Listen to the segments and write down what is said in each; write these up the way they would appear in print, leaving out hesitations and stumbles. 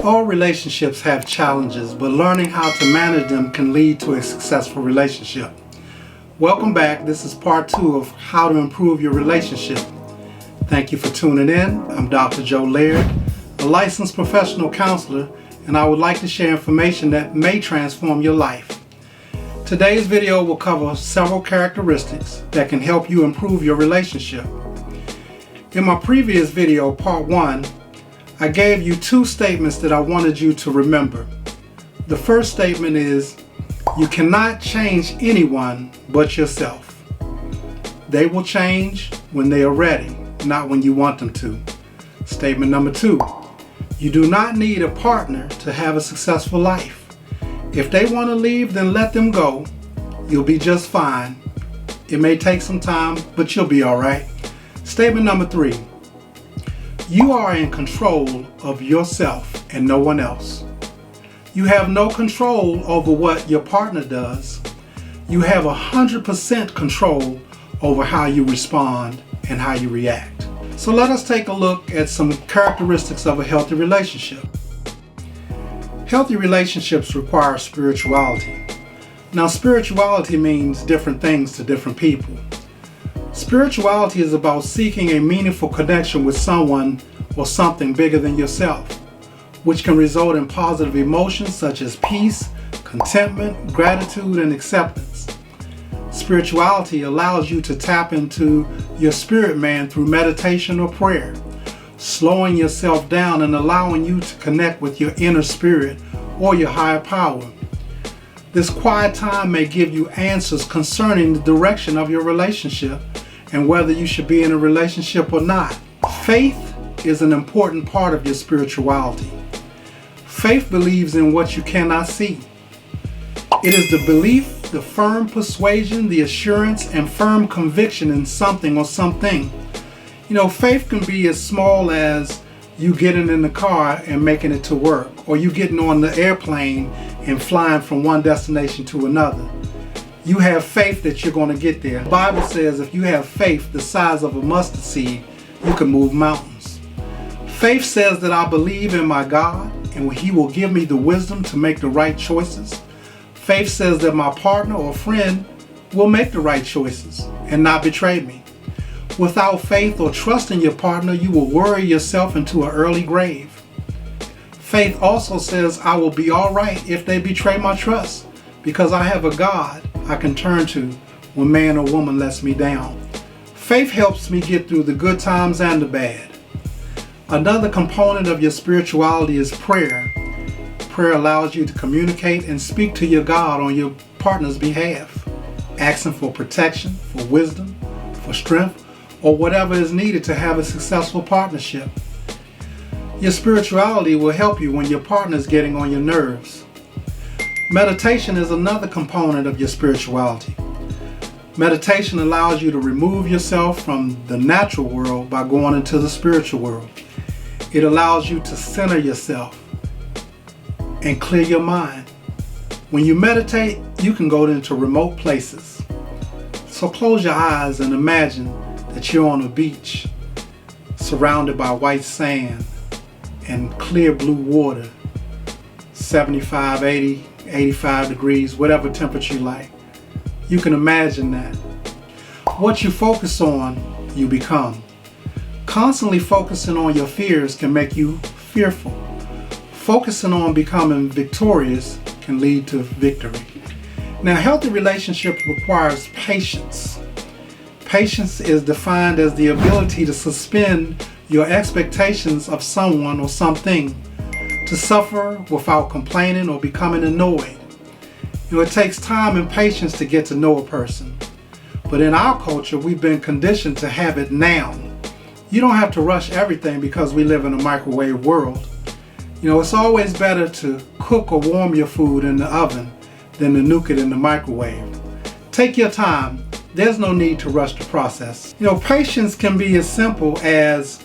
All relationships have challenges, but learning how to manage them can lead to a successful relationship. Welcome back. This is part 2 of how to improve your relationship. Thank you for tuning in. I'm Dr. Joe Laird, a licensed professional counselor, and I would like to share information that may transform your life. Today's video will cover several characteristics that can help you improve your relationship. In my previous video, part 1, I gave you 2 statements that I wanted you to remember. The first statement is, you cannot change anyone but yourself. They will change when they are ready, not when you want them to. Statement number 2, you do not need a partner to have a successful life. If they want to leave, then let them go. You'll be just fine. It may take some time, but you'll be all right. Statement number 3, you are in control of yourself and no one else. You have no control over what your partner does. You have 100% control over how you respond and how you react. So let us take a look at some characteristics of a healthy relationship. Healthy relationships require spirituality. Now, spirituality means different things to different people. Spirituality is about seeking a meaningful connection with someone or something bigger than yourself, which can result in positive emotions such as peace, contentment, gratitude, and acceptance. Spirituality allows you to tap into your spirit man through meditation or prayer, slowing yourself down and allowing you to connect with your inner spirit or your higher power. This quiet time may give you answers concerning the direction of your relationship and whether you should be in a relationship or not. Faith is an important part of your spirituality. Faith believes in what you cannot see. It is the belief, the firm persuasion, the assurance, and firm conviction in something or something. Faith can be as small as you getting in the car and making it to work, or you getting on the airplane and flying from one destination to another. You have faith that you're going to get there. The Bible says if you have faith the size of a mustard seed, you can move mountains. Faith says that I believe in my God and He will give me the wisdom to make the right choices. Faith says that my partner or friend will make the right choices and not betray me. Without faith or trust in your partner, you will worry yourself into an early grave. Faith also says I will be all right if they betray my trust, because I have a God I can turn to when man or woman lets me down. Faith helps me get through the good times and the bad. Another component of your spirituality is prayer. Prayer allows you to communicate and speak to your God on your partner's behalf, asking for protection, for wisdom, for strength, or whatever is needed to have a successful partnership. Your spirituality will help you when your partner is getting on your nerves. Meditation is another component of your spirituality. Meditation allows you to remove yourself from the natural world by going into the spiritual world. It allows you to center yourself and clear your mind. When you meditate, you can go into remote places. So close your eyes and imagine that you're on a beach surrounded by white sand and clear blue water, 75, 80, 85 degrees, whatever temperature you like. You can imagine that. What you focus on, you become. Constantly focusing on your fears can make you fearful. Focusing on becoming victorious can lead to victory. Now, healthy relationship requires patience. Patience is defined as the ability to suspend your expectations of someone or something, to suffer without complaining or becoming annoyed. It takes time and patience to get to know a person. But in our culture, we've been conditioned to have it now. You don't have to rush everything because we live in a microwave world. It's always better to cook or warm your food in the oven than to nuke it in the microwave. Take your time. There's no need to rush the process. Patience can be as simple as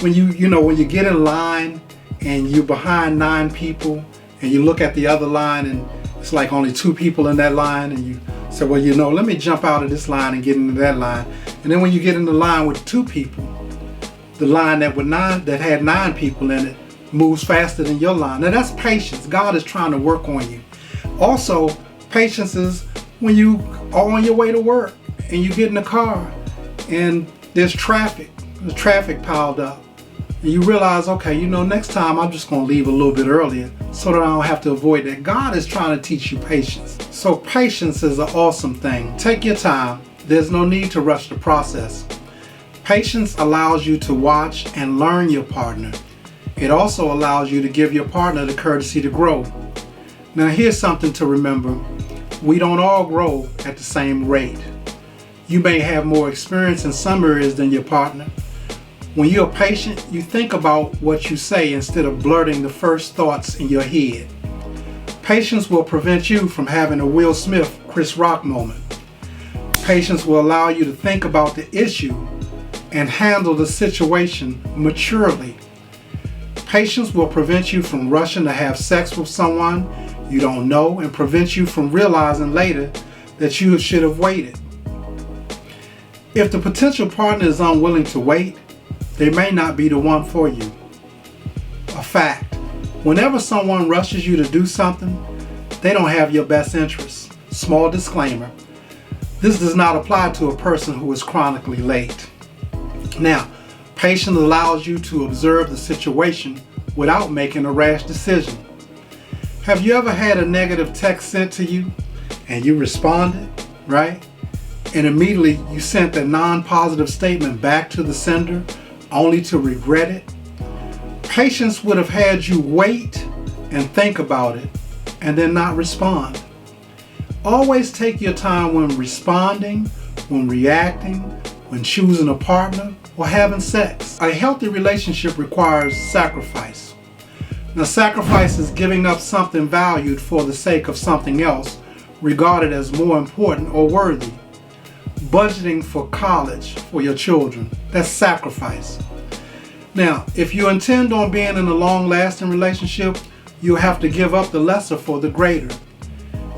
when you get in line and you're behind 9 people and you look at the other line and it's like only 2 people in that line, and you say, well, let me jump out of this line and get into that line. And then when you get in the line with 2 people, the line that had 9 people in it moves faster than your line. Now that's patience. God is trying to work on you. Also, patience is when you are on your way to work and you get in the car and there's traffic piled up. And you realize, okay, next time I'm just going to leave a little bit earlier so that I don't have to avoid that. God is trying to teach you patience. So patience is an awesome thing. Take your time. There's no need to rush the process. Patience allows you to watch and learn your partner. It also allows you to give your partner the courtesy to grow. Now here's something to remember. We don't all grow at the same rate. You may have more experience in some areas than your partner. When you're patient, you think about what you say instead of blurting the first thoughts in your head. Patience will prevent you from having a Will Smith, Chris Rock moment. Patience will allow you to think about the issue and handle the situation maturely. Patience will prevent you from rushing to have sex with someone you don't know and prevent you from realizing later that you should have waited. If the potential partner is unwilling to wait, they may not be the one for you. A fact, whenever someone rushes you to do something, they don't have your best interests. Small disclaimer, this does not apply to a person who is chronically late. Now, patience allows you to observe the situation without making a rash decision. Have you ever had a negative text sent to you and you responded, right? And immediately you sent a non-positive statement back to the sender only to regret it? Patience would have had you wait and think about it and then not respond. Always take your time when responding, when reacting, when choosing a partner, or having sex. A healthy relationship requires sacrifice. Now, sacrifice is giving up something valued for the sake of something else regarded as more important or worthy. Budgeting for college for your children, that's sacrifice. Now, if you intend on being in a long-lasting relationship, you'll have to give up the lesser for the greater.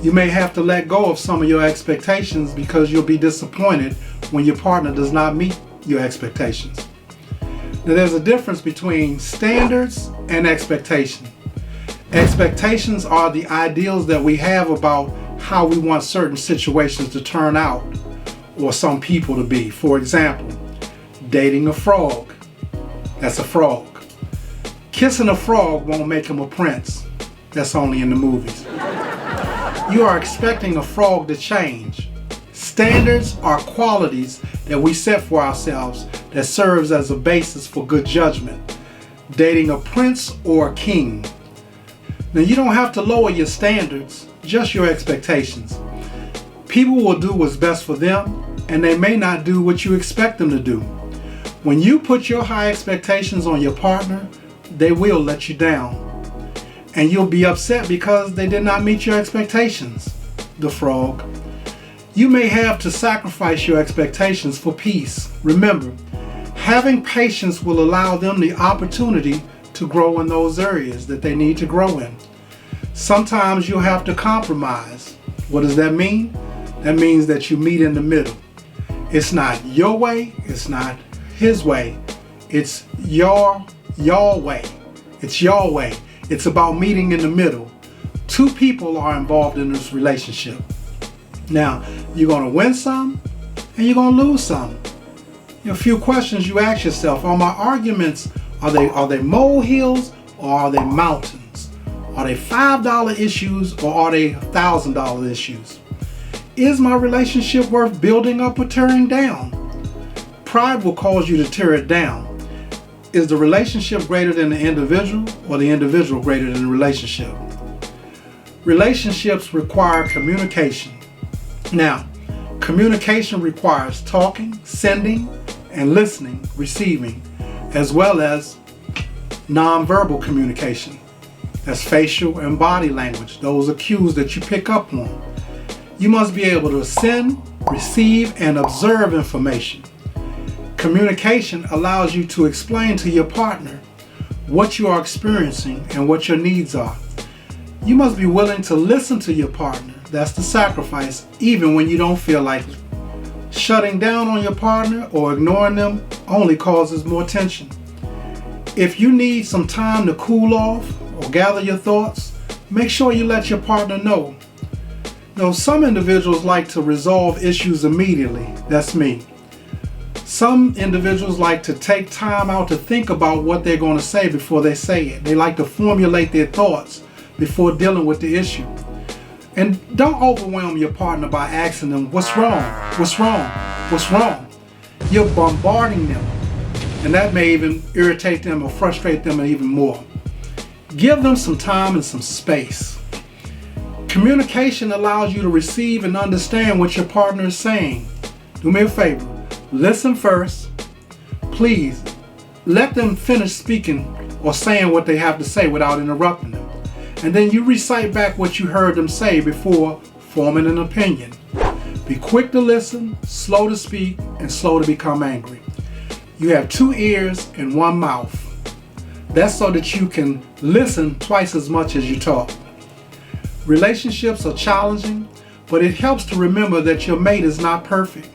You may have to let go of some of your expectations because you'll be disappointed when your partner does not meet your expectations. Now, there's a difference between standards and expectation. Expectations are the ideals that we have about how we want certain situations to turn out or some people to be. For example, dating a frog. That's a frog. Kissing a frog won't make him a prince. That's only in the movies. You are expecting a frog to change. Standards are qualities that we set for ourselves that serves as a basis for good judgment. Dating a prince or a king. Now, you don't have to lower your standards, just your expectations. People will do what's best for them, and they may not do what you expect them to do. When you put your high expectations on your partner, they will let you down. And you'll be upset because they did not meet your expectations. The frog. You may have to sacrifice your expectations for peace. Remember, having patience will allow them the opportunity to grow in those areas that they need to grow in. Sometimes you'll have to compromise. What does that mean? That means that you meet in the middle. It's not your way, it's not his way. It's your way. It's your way. It's about meeting in the middle. Two people are involved in this relationship. Now, you're going to win some and you're going to lose some. A few questions you ask yourself: are my arguments, are they molehills or are they mountains? Are they $5 issues or are they $1,000 issues? Is my relationship worth building up or tearing down? Pride will cause you to tear it down. Is the relationship greater than the individual or the individual greater than the relationship? Relationships require communication. Now, communication requires talking, sending, and listening, receiving, as well as nonverbal communication. That's facial and body language. Those are cues that you pick up on. You must be able to send, receive, and observe information. Communication allows you to explain to your partner what you are experiencing and what your needs are. You must be willing to listen to your partner. That's the sacrifice, even when you don't feel like it. Shutting down on your partner or ignoring them only causes more tension. If you need some time to cool off or gather your thoughts, make sure you let your partner know. Now, some individuals like to resolve issues immediately. That's me. Some individuals like to take time out to think about what they're going to say before they say it. They like to formulate their thoughts before dealing with the issue. And don't overwhelm your partner by asking them, what's wrong? What's wrong? What's wrong? You're bombarding them. And that may even irritate them or frustrate them even more. Give them some time and some space. Communication allows you to receive and understand what your partner is saying. Do me a favor. Listen first. Please let them finish speaking or saying what they have to say without interrupting them. And then you recite back what you heard them say before forming an opinion. Be quick to listen, slow to speak, and slow to become angry. You have 2 ears and 1 mouth. That's so that you can listen twice as much as you talk. Relationships are challenging, but it helps to remember that your mate is not perfect.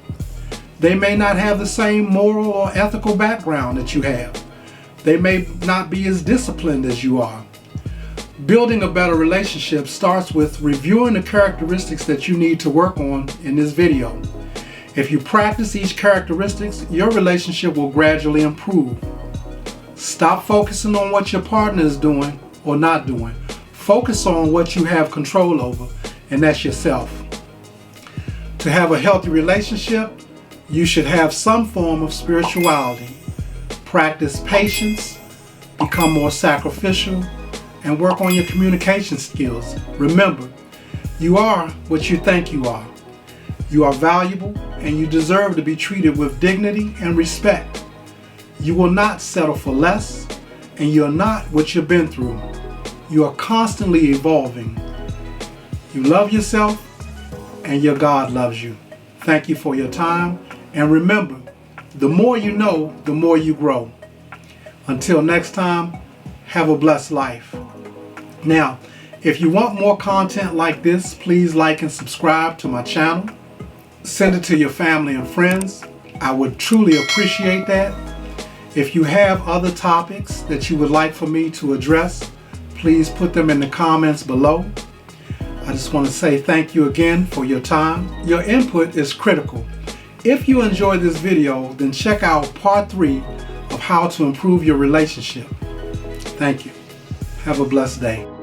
They may not have the same moral or ethical background that you have. They may not be as disciplined as you are. Building a better relationship starts with reviewing the characteristics that you need to work on in this video. If you practice each characteristics, your relationship will gradually improve. Stop focusing on what your partner is doing or not doing. Focus on what you have control over, and that's yourself. To have a healthy relationship, you should have some form of spirituality. Practice patience, become more sacrificial, and work on your communication skills. Remember, you are what you think you are. You are valuable and you deserve to be treated with dignity and respect. You will not settle for less, and you're not what you've been through. You are constantly evolving. You love yourself and your God loves you. Thank you for your time. And remember, the more you know, the more you grow. Until next time, have a blessed life. Now, if you want more content like this, please like and subscribe to my channel. Send it to your family and friends. I would truly appreciate that. If you have other topics that you would like for me to address, please put them in the comments below. I just want to say thank you again for your time. Your input is critical. If you enjoyed this video, then check out part 3 of how to improve your relationship. Thank you. Have a blessed day.